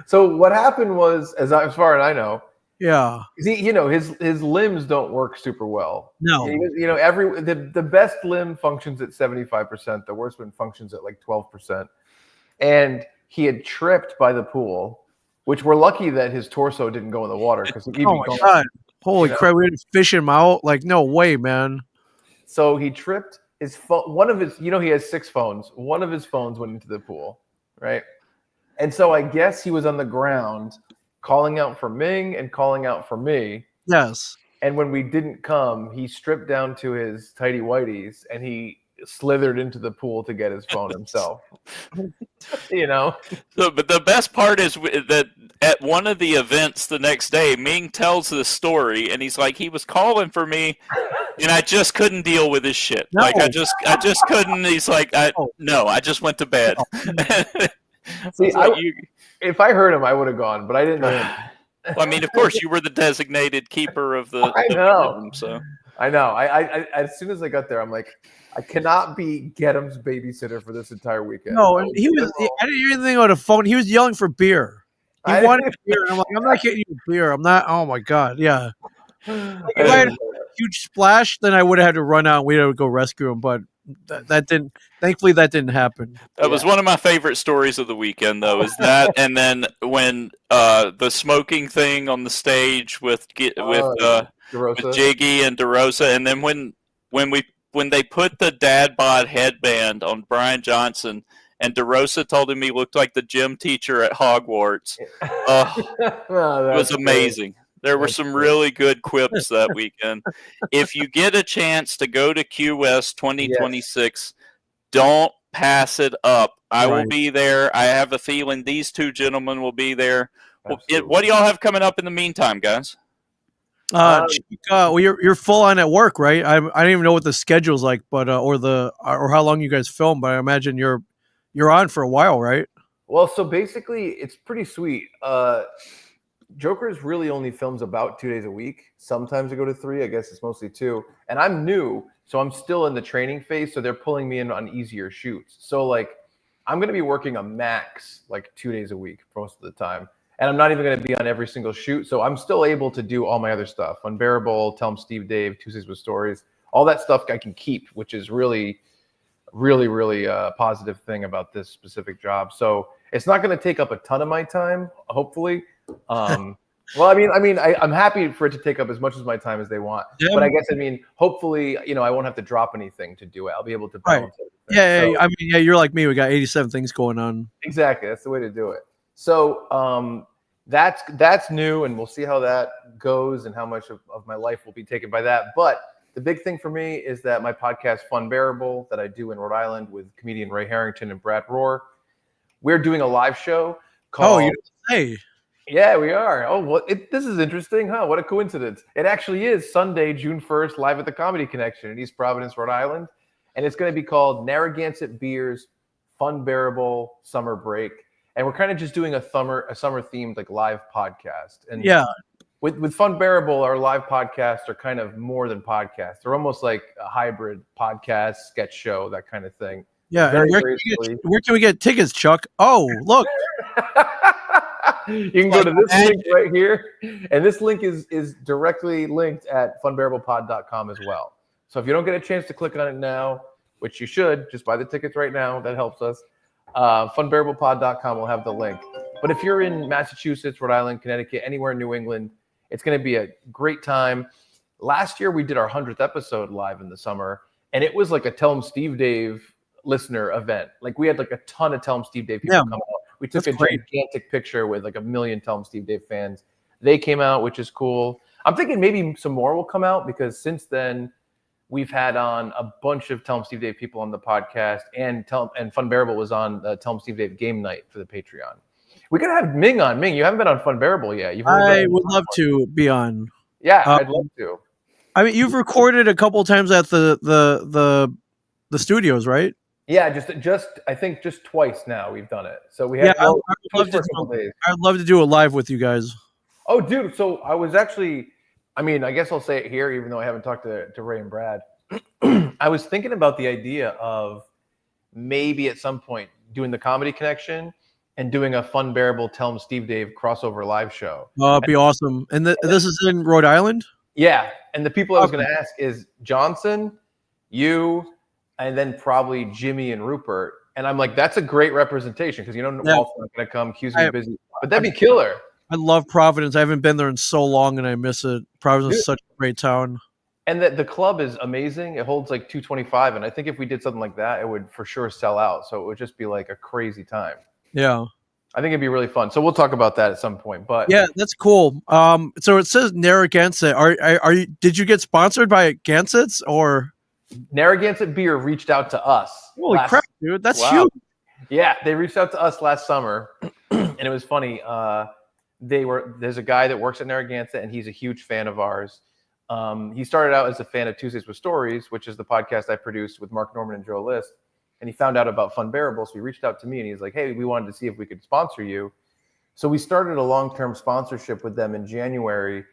So what happened was, as far as I know, his limbs don't work super well. No, the best limb functions at 75%. The worst one functions at like 12%. And he had tripped by the pool, which we're lucky that his torso didn't go in the water, because oh my god, holy crap, we had to fish him out. Like, no way, man. So he tripped. His phone, one of his, he has 6 phones. One of his phones went into the pool, right? And so I guess he was on the ground calling out for Ming and calling out for me. Yes. And when we didn't come, he stripped down to his tighty whities and he slithered into the pool to get his phone himself. So, but the best part is that at one of the events the next day, Ming tells this story, and he's like, he was calling for me, and I just couldn't deal with his shit. No. Like I just couldn't. He's like, I just went to bed. See, if I heard him, I would have gone, but I didn't know him. Well, I mean, of course, you were the designated keeper of the. I know. Room, so I know. I as soon as I got there, I'm like, I cannot be Get'em's babysitter for this entire weekend. No, and I didn't hear anything on the phone. He was yelling for beer. He wanted beer, and I'm like, I'm not getting you beer. I'm not. Oh my god, yeah. huge splash, then I would have had to run out. We had to go rescue him, but that didn't. Thankfully, that didn't happen. That was one of my favorite stories of the weekend, though. Is that, and then when the smoking thing on the stage with Jiggy and DeRosa, and then when they put the dad bod headband on Brian Johnson, and DeRosa told him he looked like the gym teacher at Hogwarts. It was amazing. There were some really good quips that weekend. If you get a chance to go to QS 2026, don't pass it up. I will be there. I have a feeling these two gentlemen will be there. What do y'all have coming up in the meantime, guys? You're full on at work, right? I don't even know what the schedule's like, but or how long you guys film. But I imagine you're on for a while, right? Well, so basically, it's pretty sweet. Joker's really only films about 2 days a week. Sometimes I go to 3. I guess it's mostly 2. And I'm new, so I'm still in the training phase. So they're pulling me in on easier shoots. So like, I'm going to be working a max like 2 days a week most of the time. And I'm not even going to be on every single shoot. So I'm still able to do all my other stuff. Funbearable, Tell 'em Steve Dave, Tuesdays with Stories. All that stuff I can keep, which is really a positive thing about this specific job. So it's not going to take up a ton of my time, hopefully. Well, I'm happy for it to take up as much of my time as they want. Yeah. But I guess, hopefully, I won't have to drop anything to do it. I'll be able to balance it. Yeah, you're like me. We got 87 things going on. Exactly. That's the way to do it. So that's new, and we'll see how that goes and how much of my life will be taken by that. But the big thing for me is that my podcast, Funbearable, that I do in Rhode Island with comedian Ray Harrington and Brad Rohrer, we're doing a live show called... Oh, you say. Yeah, we are. Oh, well, this is interesting, huh? What a coincidence. It actually is Sunday, June 1st, live at the Comedy Connection in East Providence, Rhode Island. And it's going to be called Narragansett Beer's Funbearable Summer Break. And we're kind of just doing a summer-themed like live podcast. And with Funbearable, our live podcasts are kind of more than podcasts. They're almost like a hybrid podcast, sketch show, that kind of thing. Yeah. Where can we get tickets, Chuck? Oh, look. You can go to this link right here. And this link is directly linked at funbearablepod.com as well. So if you don't get a chance to click on it now, which you should, just buy the tickets right now. That helps us. Funbearablepod.com will have the link. But if you're in Massachusetts, Rhode Island, Connecticut, anywhere in New England, it's going to be a great time. Last year, we did our 100th episode live in the summer, and it was like a Tell 'em Steve Dave listener event. Like we had like a ton of Tell 'em Steve Dave people come out. We took gigantic picture with like 1 million Tell 'em Steve Dave fans. They came out, which is cool. I'm thinking maybe some more will come out because since then we've had on a bunch of Tell 'em Steve Dave people on the podcast, and Funbearable was on the Tell 'em Steve Dave game night for the Patreon. We could have Ming on. Ming, you haven't been on Funbearable yet. I would love to be on. Yeah, I'd love to. I mean, you've recorded a couple of times at the studios, right? Yeah, just I think just twice now we've done it. So we have I'd love to do a live with you guys. Oh, dude. So I was actually, I guess I'll say it here, even though I haven't talked to Ray and Brad. I was thinking about the idea of maybe at some point doing the Comedy Connection and doing a Funbearable Tell 'em Steve Dave crossover live show. Oh, it'd be awesome. And this is in Rhode Island? Yeah. And the people I was going to ask is Johnson, you, and then probably Jimmy and Rupert. And I'm like, that's a great representation because Walt's not going to come. Q's going to be busy. But that'd be killer. I love Providence. I haven't been there in so long, and I miss it. Providence is such a great town. And the club is amazing. It holds like 225. And I think if we did something like that, it would for sure sell out. So it would just be like a crazy time. Yeah. I think it'd be really fun. So we'll talk about that at some point. But yeah, that's cool. So it says Narragansett. Are you? Did you get sponsored by Gansett's or? Narragansett Beer reached out to us. Holy crap, dude! That's huge. Yeah, they reached out to us last summer, and it was funny. There's a guy that works at Narragansett, and he's a huge fan of ours. He started out as a fan of Tuesdays with Stories, which is the podcast I produced with Mark Norman and Joe List. And he found out about Funbearable, so he reached out to me, and he's like, "Hey, we wanted to see if we could sponsor you." So we started a long-term sponsorship with them in January.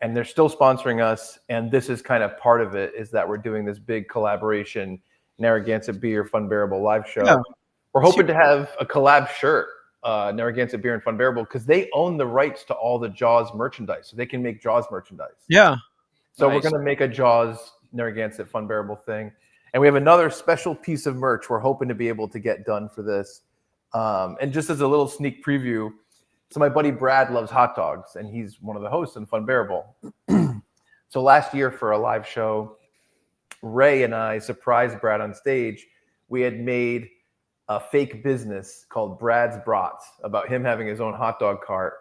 And they're still sponsoring us, and this is kind of part of it, is that we're doing this big collaboration, Narragansett Beer Funbearable live show. Yeah. We're hoping to have a collab shirt, Narragansett Beer and Funbearable, because they own the rights to all the Jaws merchandise, so they can make Jaws merchandise. Yeah. So we're going to make a Jaws Narragansett Funbearable thing. And we have another special piece of merch we're hoping to be able to get done for this. And just as a little sneak preview, so my buddy Brad loves hot dogs, and he's one of the hosts in Funbearable. So last year for a live show, Ray and I surprised Brad on stage. We had made a fake business called Brad's Brats about him having his own hot dog cart.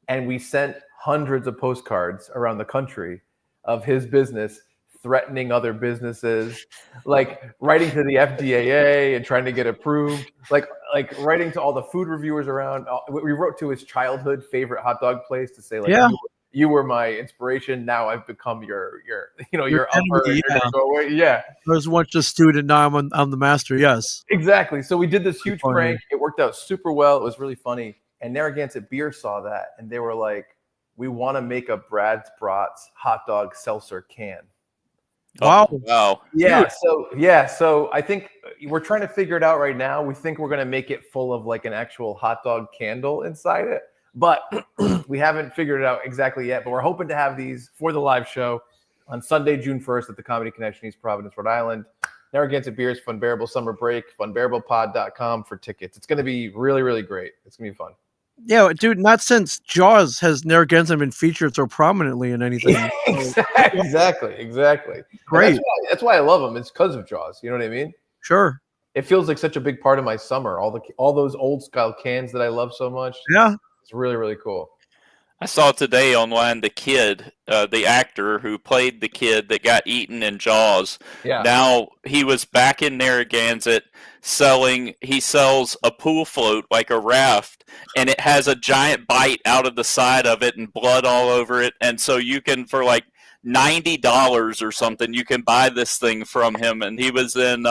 And we sent hundreds of postcards around the country of his business threatening other businesses, like writing to the FDAA and trying to get approved, like writing to all the food reviewers around. We wrote to his childhood favorite hot dog place to say, like, you were my inspiration. Now I've become your upper. Enemy, go away. Yeah. I was once a student. Now I'm the master. Yes. Exactly. So we did this huge prank. It worked out super well. It was really funny. And Narragansett Beer saw that, and they were like, we want to make a Brad's Brats hot dog seltzer can. Wow. Wow. Yeah. So I think we're trying to figure it out right now. We think we're going to make it full of like an actual hot dog candle inside it, but we haven't figured it out exactly yet. But we're hoping to have these for the live show on Sunday, June 1st at the Comedy Connection, East Providence, Rhode Island. Narragansett Beers Funbearable Summer Break, funbearablepod.com for tickets. It's going to be really, really great. It's going to be fun. Yeah, dude, not since Jaws has Narragansett been featured so prominently in anything. Exactly. Great. That's why I love them. It's because of Jaws. You know what I mean? Sure. It feels like such a big part of my summer. All those old style cans that I love so much. Yeah. It's really, really cool. I saw today online the kid, the actor who played the kid that got eaten in Jaws. Yeah. Now he was back in Narragansett he sells a pool float, like a raft, and it has a giant bite out of the side of it and blood all over it. And so you can, for like $90 or something, you can buy this thing from him. And he was in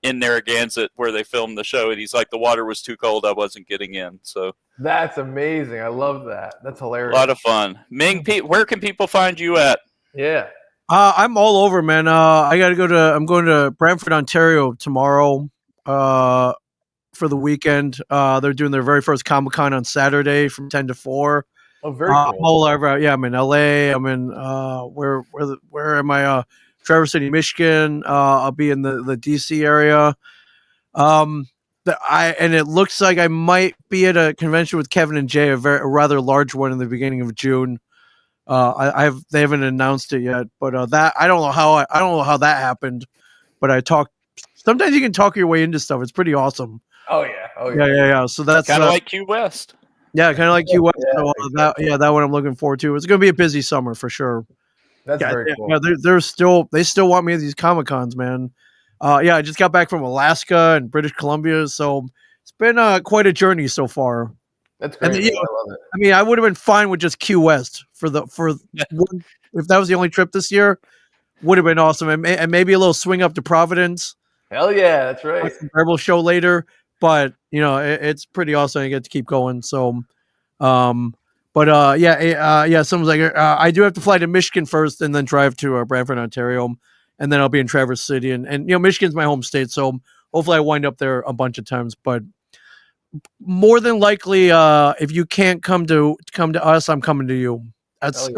Narragansett where they filmed the show, and he's like, the water was too cold, I wasn't getting in. So that's amazing. I love that. That's hilarious. A lot of fun. Ming, where can people find you at? Yeah. I'm all over, man. I'm going to Brantford, Ontario tomorrow for the weekend. They're doing their very first Comic-Con on Saturday from 10 to 4. Oh, very cool. I'm all over. Yeah, I'm in LA. I'm in where am I? Traverse City, Michigan. I'll be in the DC area. And it looks like I might be at a convention with Kevin and Jay, a rather large one in the beginning of June. They haven't announced it yet, but that I don't know how that happened. But I talked. Sometimes you can talk your way into stuff. It's pretty awesome. Oh yeah. Yeah. So that's kind of like Q West. Yeah, kind of like Q West. That one I'm looking forward to. It's going to be a busy summer for sure. That's very cool. Yeah, they still want me at these Comic Cons, man. I just got back from Alaska and British Columbia, so it's been quite a journey so far. That's great. I love it. I mean, I would have been fine with just Q West if that was the only trip this year. Would have been awesome, and maybe a little swing up to Providence. Hell yeah, that's right. Funbearable show later, but it's pretty awesome. I get to keep going. So, someone's like, I do have to fly to Michigan first, and then drive to Brantford, Ontario, and then I'll be in Traverse City, and Michigan's my home state, so hopefully I wind up there a bunch of times. But more than likely, if you can't come to us, I'm coming to you. That's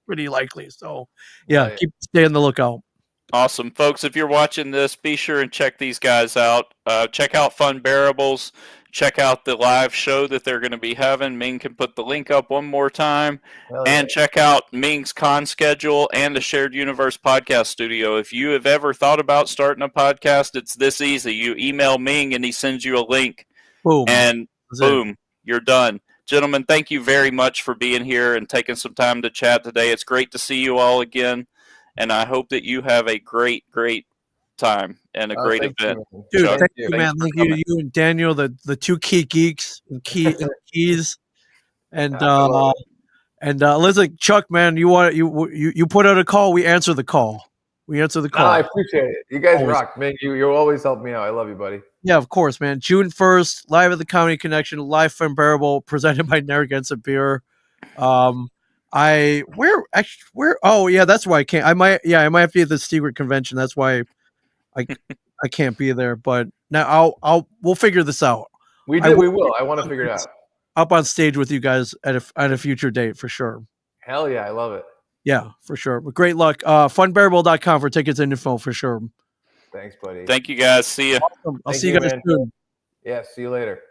pretty likely. So stay on the lookout. Awesome, folks. If you're watching this, be sure and check these guys out. Check out Funbearables. Check out the live show that they're going to be having. Ming can put the link up one more time. And check out Ming's con schedule and the Shared Universe podcast studio. If you have ever thought about starting a podcast, it's this easy. You email Ming and he sends you a link. Boom. And boom, you're done. Gentlemen, thank you very much for being here and taking some time to chat today. It's great to see you all again. And I hope that you have a great, great time and a great event. Dude, thank you, man. Thank you to you and Daniel, the two key geeks and keys. And listen, Chuck, man, you put out a call, we answer the call. We answer the call. I appreciate it. You guys rock, man. You always help me out. I love you, buddy. Yeah, of course, man. June 1st, live at the Comedy Connection, live Funbearable, presented by Narragansett Beer. That's why I can't. I might have to be at the secret convention. That's why I can't be there. But now we'll figure this out. We will. I want to figure it out. Up on stage with you guys at a future date for sure. Hell yeah, I love it. Yeah, for sure. But great luck. Funbearable.com for tickets and info for sure. Thanks, buddy. Thank you guys. See you. Awesome. I'll see you guys soon. Yeah, see you later.